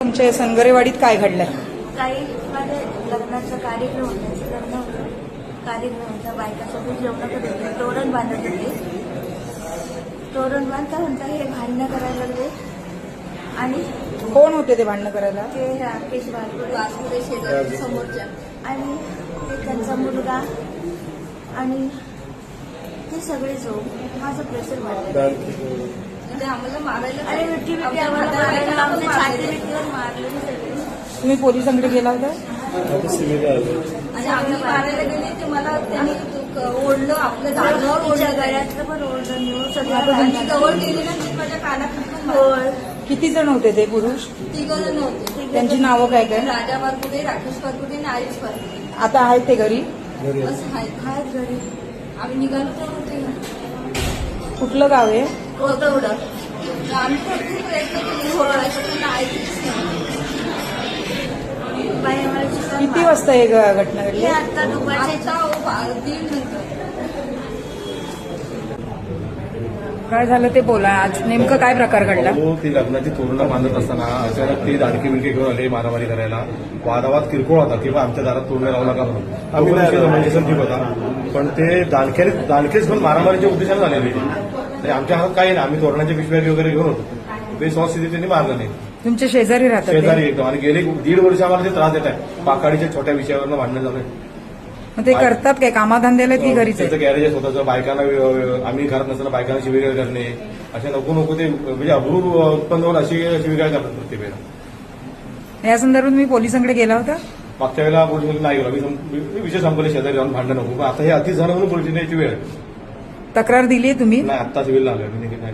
तुमच्या सनगरेवाडीत काय घडलं? काही माझ्या लग्नाचा कार्यक्रम होता, लग्न होतं, कार्यक्रम होता, बायकासोबत जेवण करत होते, तोरण बांधत होते. तोरण बांधता म्हणता हे भांडणं करायला लागले आणि कोण होते ते भांडणं करायला? ते राकेश वासपुरे शेजारी समोरच्या आणि ते त्यांचा मुलगा आणि ते सगळे जो माझं प्रेशर वाढलं. आम्हाला मारायला आणि आमच्या छातीवर मारलं सगळे. तुम्ही पोलिसांकडे गेला होता? आणि आम्ही मारायला गेले ते मला त्यांनी ओढलं, आपल्या जागेवर ओढलं, गळ्यातलं पण ओढलं, नेऊन सगळं जवळ गेली ना ती माझ्या कानात. किती जण होते ते पुरुष? 3 जण होते. त्यांची नावं काय काय? राजा वारकुटे, राकेश वारकुटे आणि आयुष वारकुटे. आता आहेत ते घरी? असं आहेत घरी. आम्ही निघालो तर होते. कुठलं गाव आहे? कोथवडं. आम्ही खूप प्रयत्न केले सोडवायचं पण ऐकलीच नाही. किती वाजता हे घटना घडली? आता दुपारच्या 1:30 नंतर. काय झालं ते बोला. आज नेमकं काय प्रकार घडला? ती लग्नाची तोरणं बांधत असताना अचानक ती दाडकी बिडकी घेऊन आली मारामारी करायला. वादावाद किरकोळ होता किंवा आमच्या दारात तोरणं लावू नका म्हणून आम्ही समजून ठीक होता. पण ते दानकेच पण मारामारीच्या उद्देशाने झालेले. आमच्या हातात काही नाही, आम्ही तोरणाच्या पिशव्या वगैरे घेऊन होतो. बेस्थिती त्यांनी मारलं नाही. तुमच्या शेजारी राहतात? शेजारी एकदम. आणि गेले 1.5 वर्ष आम्हाला ते त्रास देत आहे. पाकाडीच्या छोट्या विषयावरनं भांडणं झालंय. मग ते करतात काय? कामाधंद्याला की घरीच? त्याचं गॅरेज स्वतःचं. बायकांना आम्ही घरात नसताना बायकांना शिवीगाळ करणे अशा नको ते म्हणजे अब्रू उत्पन्न होऊन अशी शिवीगाळ करतात प्रत्येक वेळेला. या संदर्भात मी पोलिसांकडे गेला होता? मागच्या वेळेला पोलिस नाही गेलो. विषय संपले शेजारी जाऊन भांडण नको. आता हे अति झालं म्हणून पोलिस याची वेळ. तक्रार दिली आहे तुम्ही? नाही, आता सिव्हिलला आलोय मी. नाही